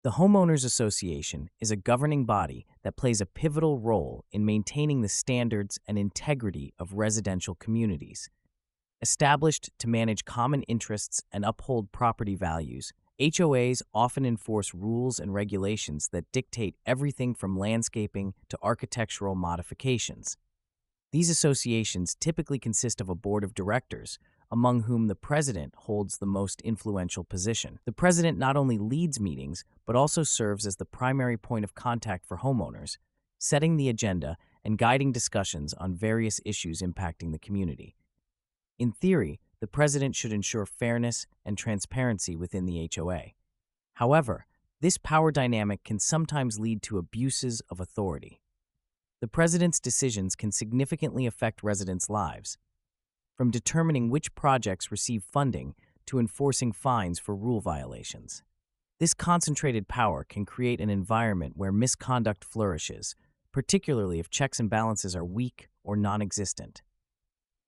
The Homeowners Association is a governing body that plays a pivotal role in maintaining the standards and integrity of residential communities. Established to manage common interests and uphold property values, HOAs often enforce rules and regulations that dictate everything from landscaping to architectural modifications. These associations typically consist of a board of directors, among whom the president holds the most influential position. The president not only leads meetings, but also serves as the primary point of contact for homeowners, setting the agenda and guiding discussions on various issues impacting the community. In theory, the president should ensure fairness and transparency within the HOA. However, this power dynamic can sometimes lead to abuses of authority. The president's decisions can significantly affect residents' lives, from determining which projects receive funding to enforcing fines for rule violations. This concentrated power can create an environment where misconduct flourishes, particularly if checks and balances are weak or non-existent.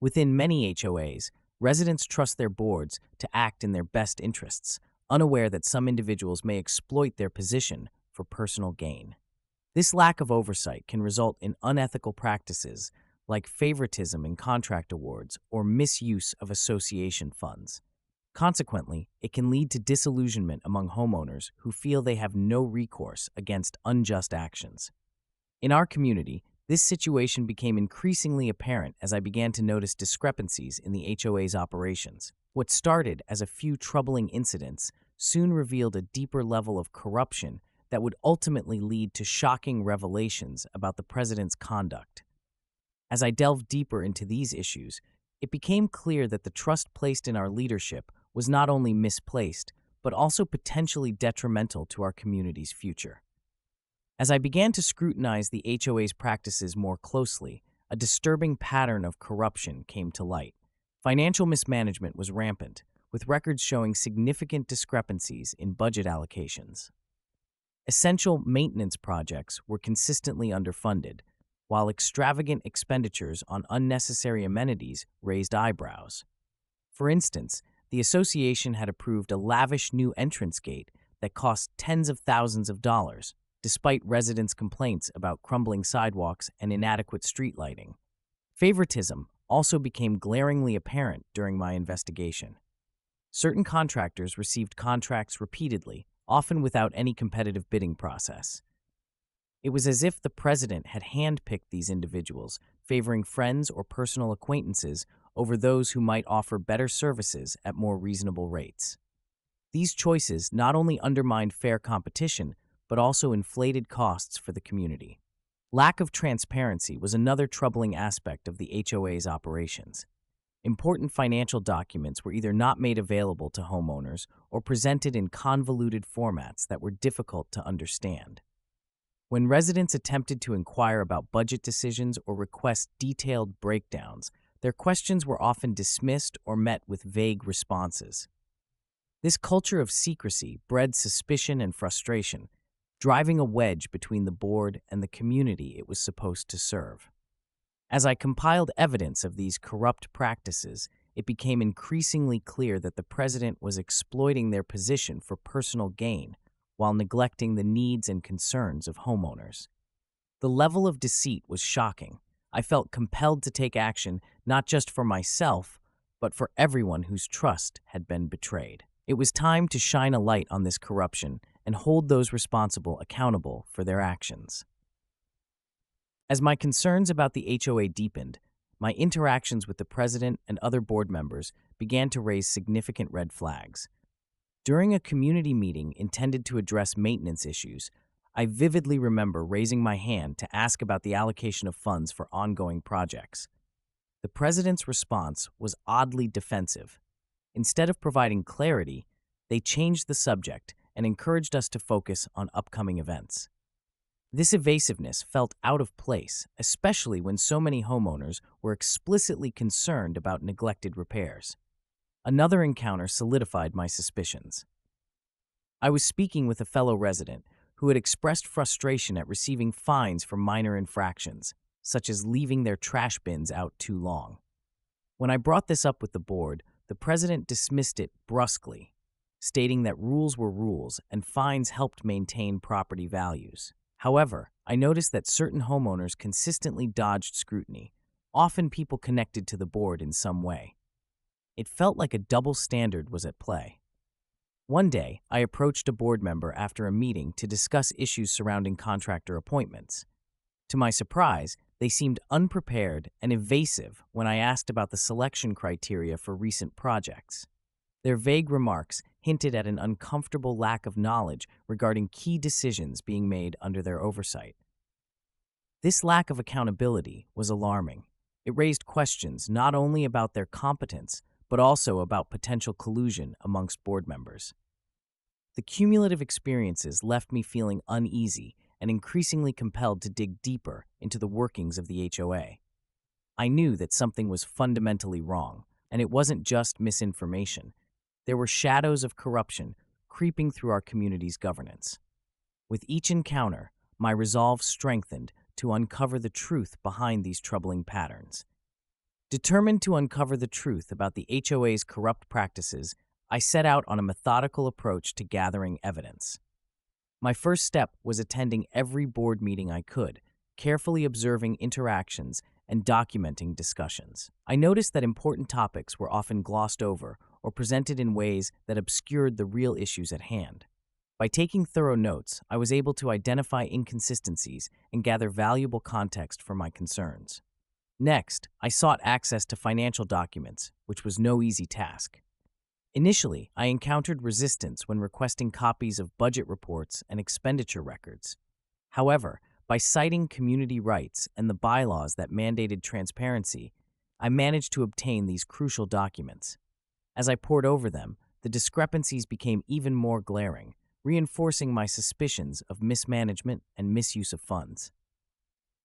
Within many HOAs, residents trust their boards to act in their best interests, unaware that some individuals may exploit their position for personal gain. This lack of oversight can result in unethical practices like favoritism in contract awards or misuse of association funds. Consequently, it can lead to disillusionment among homeowners who feel they have no recourse against unjust actions. In our community, this situation became increasingly apparent as I began to notice discrepancies in the HOA's operations. What started as a few troubling incidents soon revealed a deeper level of corruption that would ultimately lead to shocking revelations about the president's conduct. As I delved deeper into these issues, it became clear that the trust placed in our leadership was not only misplaced, but also potentially detrimental to our community's future. As I began to scrutinize the HOA's practices more closely, a disturbing pattern of corruption came to light. Financial mismanagement was rampant, with records showing significant discrepancies in budget allocations. Essential maintenance projects were consistently underfunded, while extravagant expenditures on unnecessary amenities raised eyebrows. For instance, the association had approved a lavish new entrance gate that cost tens of thousands of dollars, despite residents' complaints about crumbling sidewalks and inadequate street lighting. Favoritism also became glaringly apparent during my investigation. Certain contractors received contracts repeatedly, often without any competitive bidding process. It was as if the president had handpicked these individuals, favoring friends or personal acquaintances over those who might offer better services at more reasonable rates. These choices not only undermined fair competition, but also inflated costs for the community. Lack of transparency was another troubling aspect of the HOA's operations. Important financial documents were either not made available to homeowners or presented in convoluted formats that were difficult to understand. When residents attempted to inquire about budget decisions or request detailed breakdowns, their questions were often dismissed or met with vague responses. This culture of secrecy bred suspicion and frustration, driving a wedge between the board and the community it was supposed to serve. As I compiled evidence of these corrupt practices, it became increasingly clear that the president was exploiting their position for personal gain while neglecting the needs and concerns of homeowners. The level of deceit was shocking. I felt compelled to take action not just for myself, but for everyone whose trust had been betrayed. It was time to shine a light on this corruption and hold those responsible accountable for their actions. As my concerns about the HOA deepened, my interactions with the president and other board members began to raise significant red flags. During a community meeting intended to address maintenance issues, I vividly remember raising my hand to ask about the allocation of funds for ongoing projects. The president's response was oddly defensive. Instead of providing clarity, they changed the subject and encouraged us to focus on upcoming events. This evasiveness felt out of place, especially when so many homeowners were explicitly concerned about neglected repairs. Another encounter solidified my suspicions. I was speaking with a fellow resident who had expressed frustration at receiving fines for minor infractions, such as leaving their trash bins out too long. When I brought this up with the board, the president dismissed it brusquely. stating that rules were rules and fines helped maintain property values. However, I noticed that certain homeowners consistently dodged scrutiny, often people connected to the board in some way. It felt like a double standard was at play. One day, I approached a board member after a meeting to discuss issues surrounding contractor appointments. To my surprise, they seemed unprepared and evasive when I asked about the selection criteria for recent projects. Their vague remarks hinted at an uncomfortable lack of knowledge regarding key decisions being made under their oversight. This lack of accountability was alarming. It raised questions not only about their competence, but also about potential collusion amongst board members. The cumulative experiences left me feeling uneasy and increasingly compelled to dig deeper into the workings of the HOA. I knew that something was fundamentally wrong, and it wasn't just misinformation. There were shadows of corruption creeping through our community's governance. With each encounter, my resolve strengthened to uncover the truth behind these troubling patterns. Determined to uncover the truth about the HOA's corrupt practices, I set out on a methodical approach to gathering evidence. My first step was attending every board meeting I could, carefully observing interactions and documenting discussions. I noticed that important topics were often glossed over or presented in ways that obscured the real issues at hand. By taking thorough notes, I was able to identify inconsistencies and gather valuable context for my concerns. Next, I sought access to financial documents, which was no easy task. Initially, I encountered resistance when requesting copies of budget reports and expenditure records. However, by citing community rights and the bylaws that mandated transparency, I managed to obtain these crucial documents. As I pored over them, the discrepancies became even more glaring, reinforcing my suspicions of mismanagement and misuse of funds.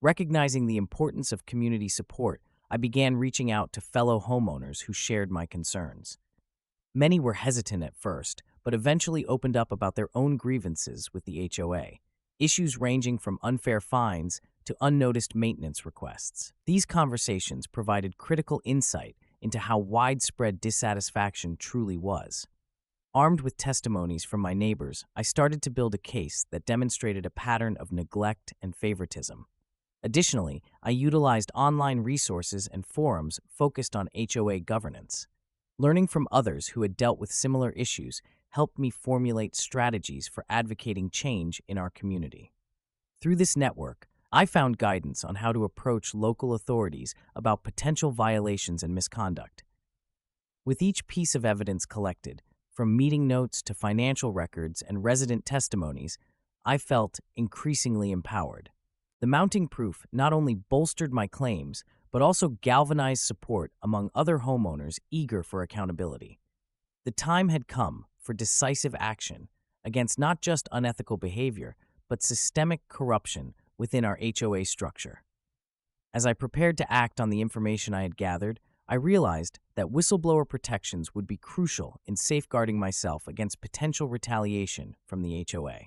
Recognizing the importance of community support, I began reaching out to fellow homeowners who shared my concerns. Many were hesitant at first, but eventually opened up about their own grievances with the HOA, issues ranging from unfair fines to unnoticed maintenance requests. These conversations provided critical insight into how widespread dissatisfaction truly was. Armed with testimonies from my neighbors, I started to build a case that demonstrated a pattern of neglect and favoritism. Additionally, I utilized online resources and forums focused on HOA governance. Learning from others who had dealt with similar issues helped me formulate strategies for advocating change in our community. Through this network, I found guidance on how to approach local authorities about potential violations and misconduct. With each piece of evidence collected, from meeting notes to financial records and resident testimonies, I felt increasingly empowered. The mounting proof not only bolstered my claims, but also galvanized support among other homeowners eager for accountability. The time had come for decisive action against not just unethical behavior, but systemic corruption within our HOA structure. As I prepared to act on the information I had gathered, I realized that whistleblower protections would be crucial in safeguarding myself against potential retaliation from the HOA.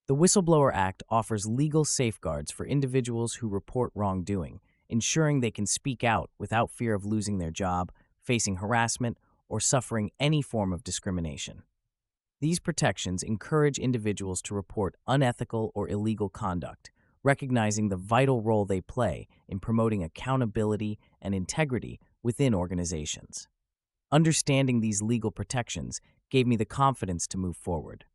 The Whistleblower Act offers legal safeguards for individuals who report wrongdoing, ensuring they can speak out without fear of losing their job, facing harassment, or suffering any form of discrimination. These protections encourage individuals to report unethical or illegal conduct, recognizing the vital role they play in promoting accountability and integrity within organizations. Understanding these legal protections gave me the confidence to move forward.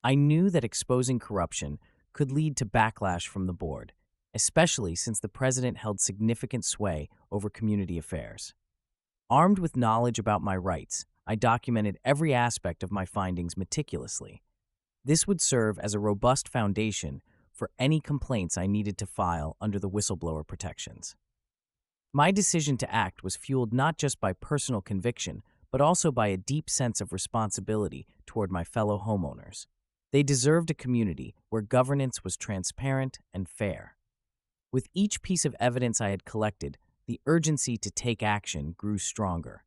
I knew that exposing corruption could lead to backlash from the board, especially since the president held significant sway over community affairs. Armed with knowledge about my rights, I documented every aspect of my findings meticulously. This would serve as a robust foundation for any complaints I needed to file under the whistleblower protections. My decision to act was fueled not just by personal conviction, but also by a deep sense of responsibility toward my fellow homeowners. They deserved a community where governance was transparent and fair. With each piece of evidence I had collected, the urgency to take action grew stronger.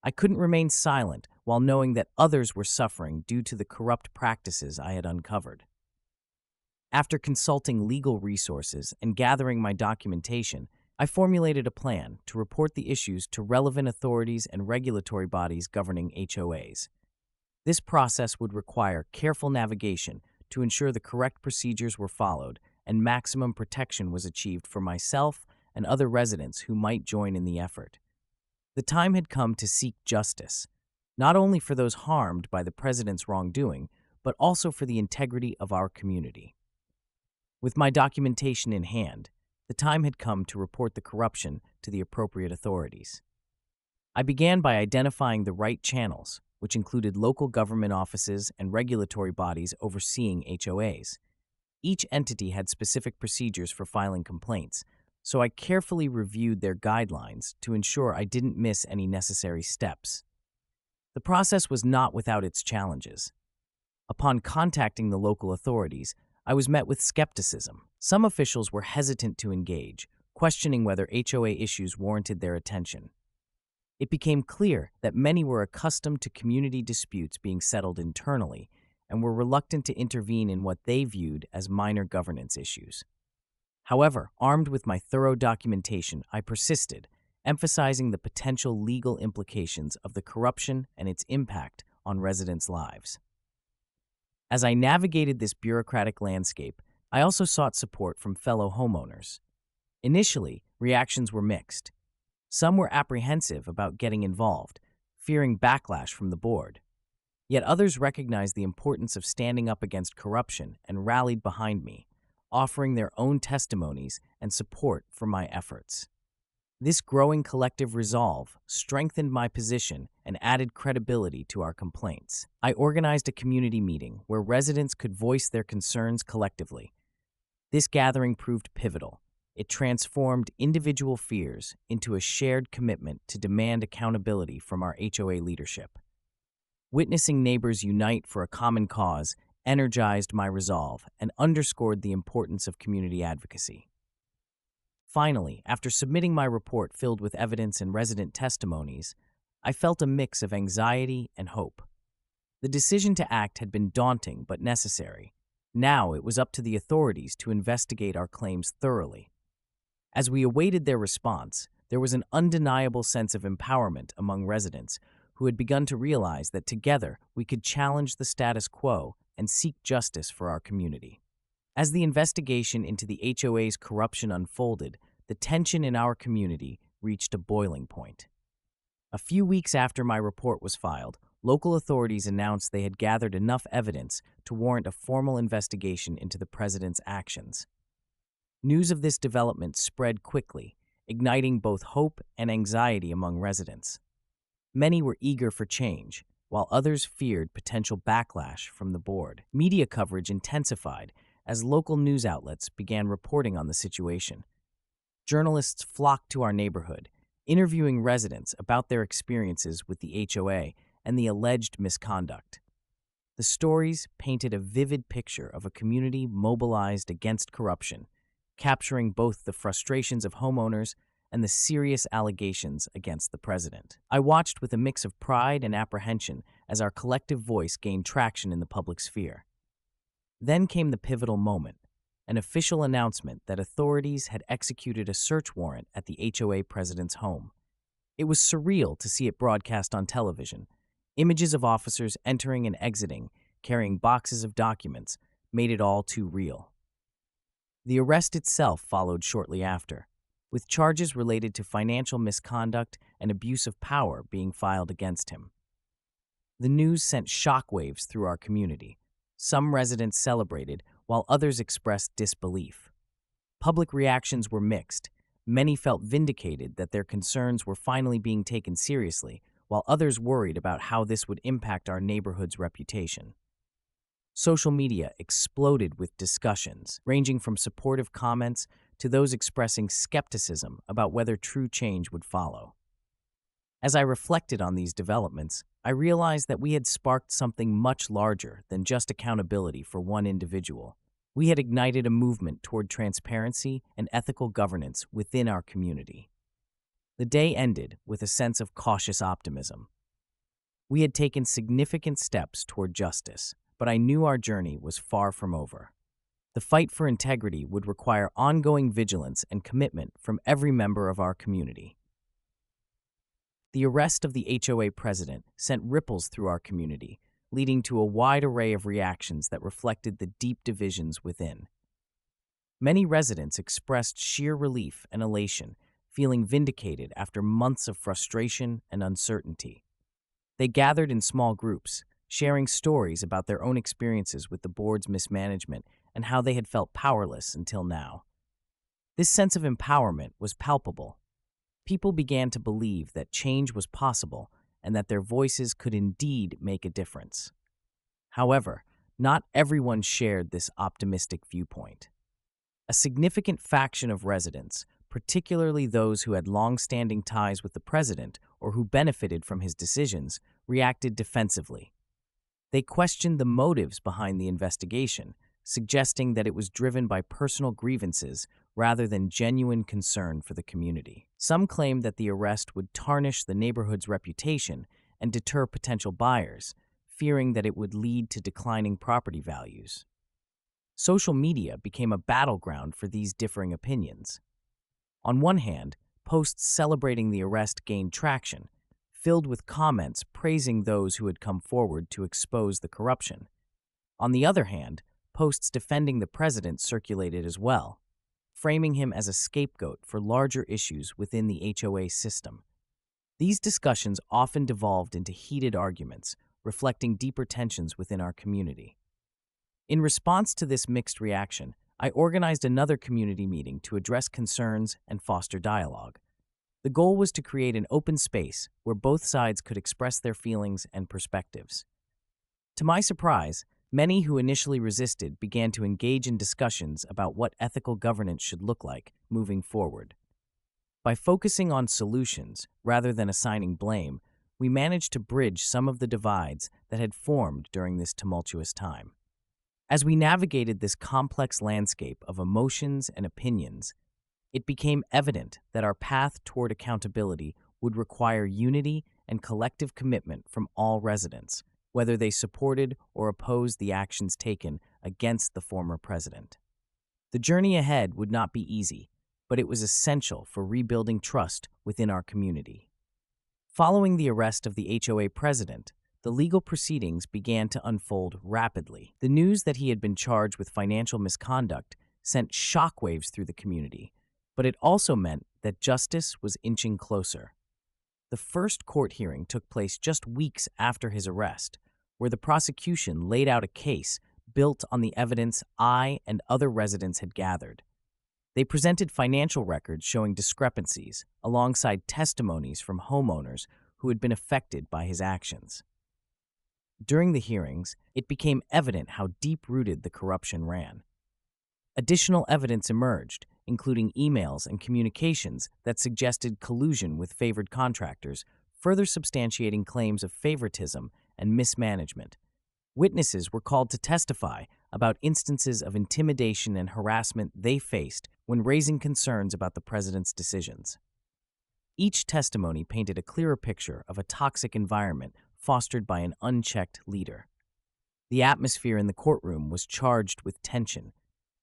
I couldn't remain silent while knowing that others were suffering due to the corrupt practices I had uncovered. After consulting legal resources and gathering my documentation, I formulated a plan to report the issues to relevant authorities and regulatory bodies governing HOAs. This process would require careful navigation to ensure the correct procedures were followed and maximum protection was achieved for myself and other residents who might join in the effort. The time had come to seek justice, not only for those harmed by the president's wrongdoing, but also for the integrity of our community. With my documentation in hand, the time had come to report the corruption to the appropriate authorities. I began by identifying the right channels, which included local government offices and regulatory bodies overseeing HOAs. Each entity had specific procedures for filing complaints, so I carefully reviewed their guidelines to ensure I didn't miss any necessary steps. The process was not without its challenges. Upon contacting the local authorities, I was met with skepticism. Some officials were hesitant to engage, questioning whether HOA issues warranted their attention. It became clear that many were accustomed to community disputes being settled internally and were reluctant to intervene in what they viewed as minor governance issues. However, armed with my thorough documentation, I persisted, emphasizing the potential legal implications of the corruption and its impact on residents' lives. As I navigated this bureaucratic landscape, I also sought support from fellow homeowners. Initially, reactions were mixed. Some were apprehensive about getting involved, fearing backlash from the board. Yet others recognized the importance of standing up against corruption and rallied behind me, offering their own testimonies and support for my efforts. This growing collective resolve strengthened my position and added credibility to our complaints. I organized a community meeting where residents could voice their concerns collectively. This gathering proved pivotal. It transformed individual fears into a shared commitment to demand accountability from our HOA leadership. Witnessing neighbors unite for a common cause energized my resolve and underscored the importance of community advocacy. Finally, after submitting my report filled with evidence and resident testimonies, I felt a mix of anxiety and hope. The decision to act had been daunting but necessary. Now it was up to the authorities to investigate our claims thoroughly. As we awaited their response, there was an undeniable sense of empowerment among residents who had begun to realize that together we could challenge the status quo and seek justice for our community. As the investigation into the HOA's corruption unfolded, the tension in our community reached a boiling point. A few weeks after my report was filed, local authorities announced they had gathered enough evidence to warrant a formal investigation into the president's actions. News of this development spread quickly, igniting both hope and anxiety among residents. Many were eager for change, while others feared potential backlash from the board. Media coverage intensified as local news outlets began reporting on the situation. Journalists flocked to our neighborhood, interviewing residents about their experiences with the HOA and the alleged misconduct. The stories painted a vivid picture of a community mobilized against corruption, capturing both the frustrations of homeowners and the serious allegations against the president. I watched with a mix of pride and apprehension as our collective voice gained traction in the public sphere. Then came the pivotal moment, an official announcement that authorities had executed a search warrant at the HOA president's home. It was surreal to see it broadcast on television. Images of officers entering and exiting, carrying boxes of documents, made it all too real. The arrest itself followed shortly after, with charges related to financial misconduct and abuse of power being filed against him. The news sent shockwaves through our community. Some residents celebrated, while others expressed disbelief. Public reactions were mixed. Many felt vindicated that their concerns were finally being taken seriously, while others worried about how this would impact our neighborhood's reputation. Social media exploded with discussions, ranging from supportive comments to those expressing skepticism about whether true change would follow. As I reflected on these developments, I realized that we had sparked something much larger than just accountability for one individual. We had ignited a movement toward transparency and ethical governance within our community. The day ended with a sense of cautious optimism. We had taken significant steps toward justice, but I knew our journey was far from over. The fight for integrity would require ongoing vigilance and commitment from every member of our community. The arrest of the HOA president sent ripples through our community, leading to a wide array of reactions that reflected the deep divisions within. Many residents expressed sheer relief and elation, feeling vindicated after months of frustration and uncertainty. They gathered in small groups, sharing stories about their own experiences with the board's mismanagement and how they had felt powerless until now. This sense of empowerment was palpable. People began to believe that change was possible and that their voices could indeed make a difference. However, not everyone shared this optimistic viewpoint. A significant faction of residents, particularly those who had long-standing ties with the president or who benefited from his decisions, reacted defensively. They questioned the motives behind the investigation, suggesting that it was driven by personal grievances rather than genuine concern for the community. Some claimed that the arrest would tarnish the neighborhood's reputation and deter potential buyers, fearing that it would lead to declining property values. Social media became a battleground for these differing opinions. On one hand, posts celebrating the arrest gained traction, filled with comments praising those who had come forward to expose the corruption. On the other hand, posts defending the president circulated as well, framing him as a scapegoat for larger issues within the HOA system. These discussions often devolved into heated arguments, reflecting deeper tensions within our community. In response to this mixed reaction, I organized another community meeting to address concerns and foster dialogue. The goal was to create an open space where both sides could express their feelings and perspectives. To my surprise, many who initially resisted began to engage in discussions about what ethical governance should look like moving forward. By focusing on solutions rather than assigning blame, we managed to bridge some of the divides that had formed during this tumultuous time. As we navigated this complex landscape of emotions and opinions, it became evident that our path toward accountability would require unity and collective commitment from all residents, whether they supported or opposed the actions taken against the former president. The journey ahead would not be easy, but it was essential for rebuilding trust within our community. Following the arrest of the HOA president, the legal proceedings began to unfold rapidly. The news that he had been charged with financial misconduct sent shockwaves through the community, but it also meant that justice was inching closer. The first court hearing took place just weeks after his arrest, where the prosecution laid out a case built on the evidence I and other residents had gathered. They presented financial records showing discrepancies, alongside testimonies from homeowners who had been affected by his actions. During the hearings, it became evident how deep-rooted the corruption ran. Additional evidence emerged, including emails and communications that suggested collusion with favored contractors, further substantiating claims of favoritism and mismanagement. Witnesses were called to testify about instances of intimidation and harassment they faced when raising concerns about the president's decisions. Each testimony painted a clearer picture of a toxic environment fostered by an unchecked leader. The atmosphere in the courtroom was charged with tension.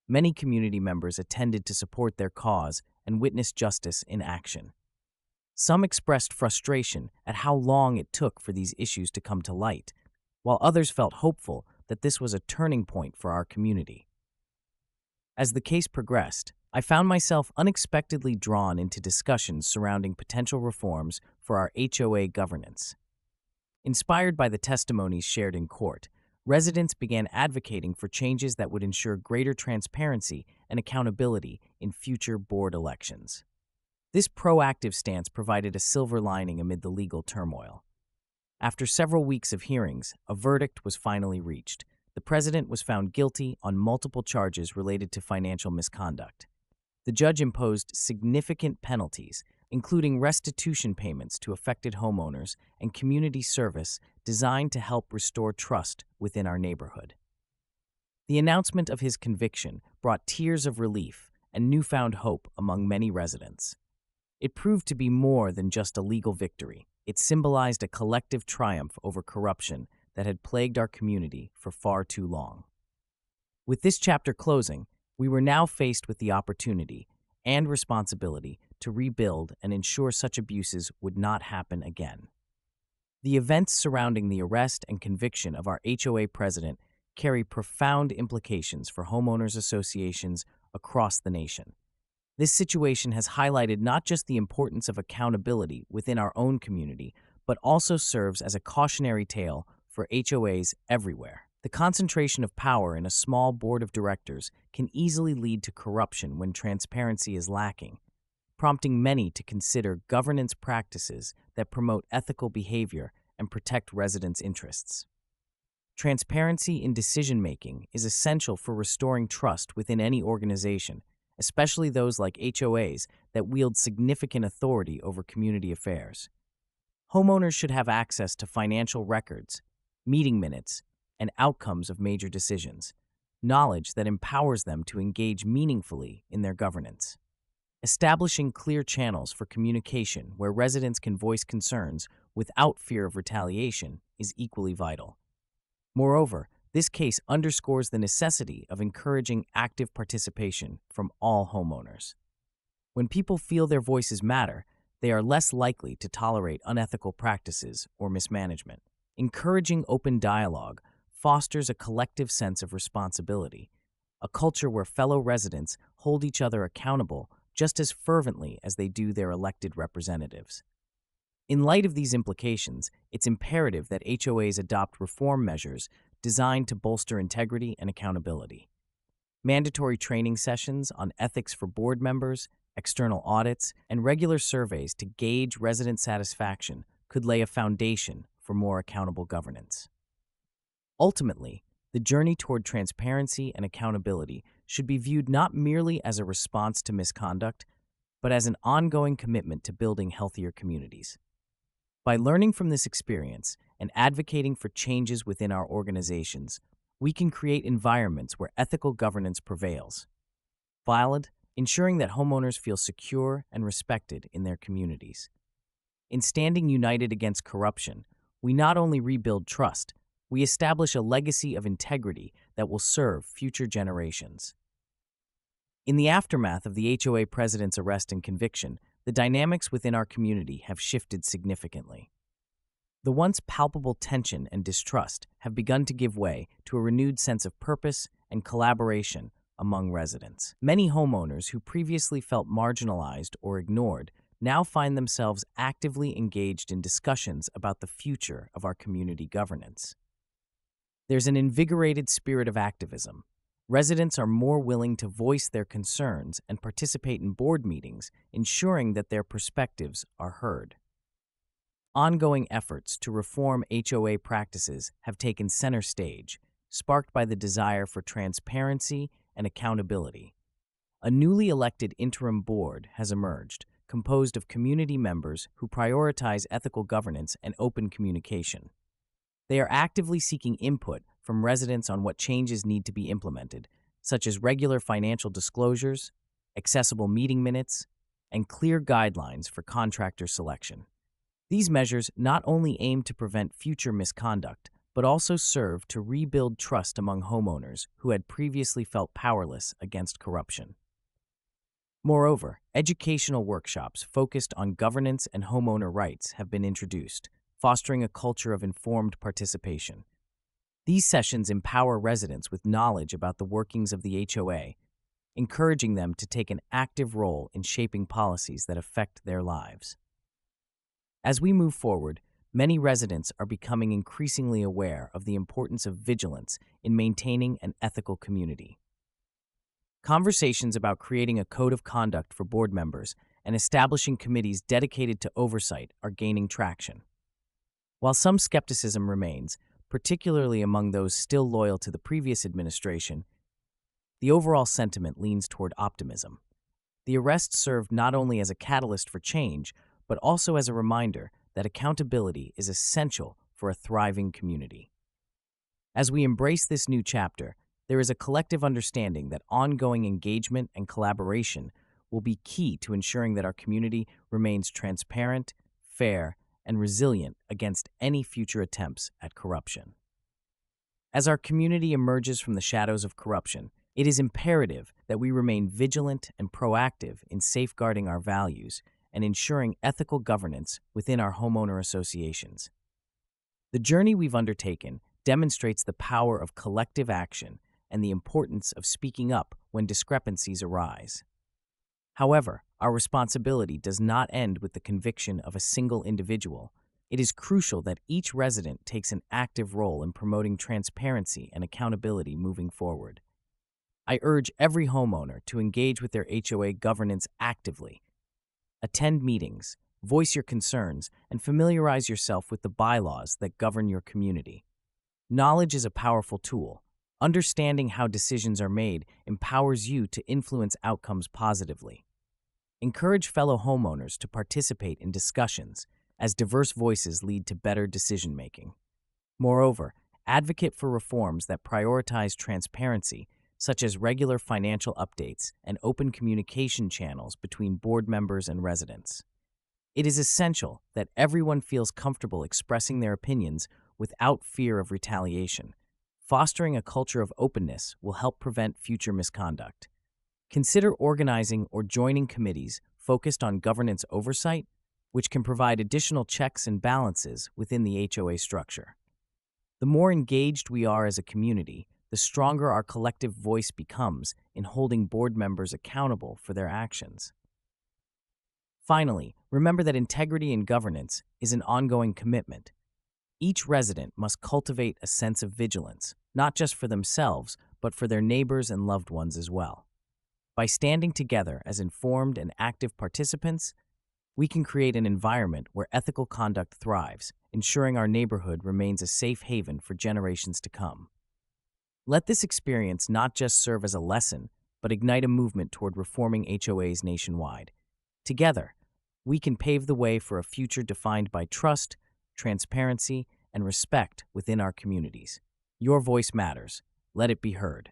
Many community members attended to support their cause and witness justice in action. Some expressed frustration at how long it took for these issues to come to light, while others felt hopeful that this was a turning point for our community. As the case progressed, I found myself unexpectedly drawn into discussions surrounding potential reforms for our HOA governance. Inspired by the testimonies shared in court, residents began advocating for changes that would ensure greater transparency and accountability in future board elections. This proactive stance provided a silver lining amid the legal turmoil. After several weeks of hearings, a verdict was finally reached. The president was found guilty on multiple charges related to financial misconduct. The judge imposed significant penalties, including restitution payments to affected homeowners and community service designed to help restore trust within our neighborhood. The announcement of his conviction brought tears of relief and newfound hope among many residents. It proved to be more than just a legal victory. It symbolized a collective triumph over corruption that had plagued our community for far too long. With this chapter closing, we were now faced with the opportunity and responsibility to rebuild and ensure such abuses would not happen again. The events surrounding the arrest and conviction of our HOA president carry profound implications for homeowners associations across the nation. This situation has highlighted not just the importance of accountability within our own community, but also serves as a cautionary tale for HOAs everywhere. The concentration of power in a small board of directors can easily lead to corruption when transparency is lacking, prompting many to consider governance practices that promote ethical behavior and protect residents' interests. Transparency in decision-making is essential for restoring trust within any organization, especially those like HOAs that wield significant authority over community affairs. Homeowners should have access to financial records, meeting minutes, and outcomes of major decisions, knowledge that empowers them to engage meaningfully in their governance. Establishing clear channels for communication where residents can voice concerns without fear of retaliation is equally vital. Moreover, this case underscores the necessity of encouraging active participation from all homeowners. When people feel their voices matter, they are less likely to tolerate unethical practices or mismanagement. Encouraging open dialogue fosters a collective sense of responsibility, a culture where fellow residents hold each other accountable just as fervently as they do their elected representatives. In light of these implications, it's imperative that HOAs adopt reform measures designed to bolster integrity and accountability. Mandatory training sessions on ethics for board members, external audits, and regular surveys to gauge resident satisfaction could lay a foundation for more accountable governance. Ultimately, the journey toward transparency and accountability should be viewed not merely as a response to misconduct, but as an ongoing commitment to building healthier communities. By learning from this experience and advocating for changes within our organizations, we can create environments where ethical governance prevails, ensuring that homeowners feel secure and respected in their communities. In standing united against corruption, we not only rebuild trust, we establish a legacy of integrity that will serve future generations. In the aftermath of the HOA president's arrest and conviction, the dynamics within our community have shifted significantly. The once palpable tension and distrust have begun to give way to a renewed sense of purpose and collaboration among residents. Many homeowners who previously felt marginalized or ignored now find themselves actively engaged in discussions about the future of our community governance. There's an invigorated spirit of activism. Residents are more willing to voice their concerns and participate in board meetings, ensuring that their perspectives are heard. Ongoing efforts to reform HOA practices have taken center stage, sparked by the desire for transparency and accountability. A newly elected interim board has emerged, composed of community members who prioritize ethical governance and open communication. They are actively seeking input from residents on what changes need to be implemented, such as regular financial disclosures, accessible meeting minutes, and clear guidelines for contractor selection. These measures not only aim to prevent future misconduct, but also serve to rebuild trust among homeowners who had previously felt powerless against corruption. Moreover, educational workshops focused on governance and homeowner rights have been introduced, fostering a culture of informed participation. These sessions empower residents with knowledge about the workings of the HOA, encouraging them to take an active role in shaping policies that affect their lives. As we move forward, many residents are becoming increasingly aware of the importance of vigilance in maintaining an ethical community. Conversations about creating a code of conduct for board members and establishing committees dedicated to oversight are gaining traction. While some skepticism remains, particularly among those still loyal to the previous administration, the overall sentiment leans toward optimism. The arrest served not only as a catalyst for change, but also as a reminder that accountability is essential for a thriving community. As we embrace this new chapter, there is a collective understanding that ongoing engagement and collaboration will be key to ensuring that our community remains transparent, fair, and resilient against any future attempts at corruption. As our community emerges from the shadows of corruption, it is imperative that we remain vigilant and proactive in safeguarding our values and ensuring ethical governance within our homeowner associations. The journey we've undertaken demonstrates the power of collective action and the importance of speaking up when discrepancies arise. However, our responsibility does not end with the conviction of a single individual. It is crucial that each resident takes an active role in promoting transparency and accountability moving forward. I urge every homeowner to engage with their HOA governance actively. Attend meetings, voice your concerns, and familiarize yourself with the bylaws that govern your community. Knowledge is a powerful tool. Understanding how decisions are made empowers you to influence outcomes positively. Encourage fellow homeowners to participate in discussions, as diverse voices lead to better decision-making. Moreover, advocate for reforms that prioritize transparency, such as regular financial updates and open communication channels between board members and residents. It is essential that everyone feels comfortable expressing their opinions without fear of retaliation. Fostering a culture of openness will help prevent future misconduct. Consider organizing or joining committees focused on governance oversight, which can provide additional checks and balances within the HOA structure. The more engaged we are as a community, the stronger our collective voice becomes in holding board members accountable for their actions. Finally, remember that integrity in governance is an ongoing commitment. Each resident must cultivate a sense of vigilance, not just for themselves, but for their neighbors and loved ones as well. By standing together as informed and active participants, we can create an environment where ethical conduct thrives, ensuring our neighborhood remains a safe haven for generations to come. Let this experience not just serve as a lesson, but ignite a movement toward reforming HOAs nationwide. Together, we can pave the way for a future defined by trust, transparency, and respect within our communities. Your voice matters. Let it be heard.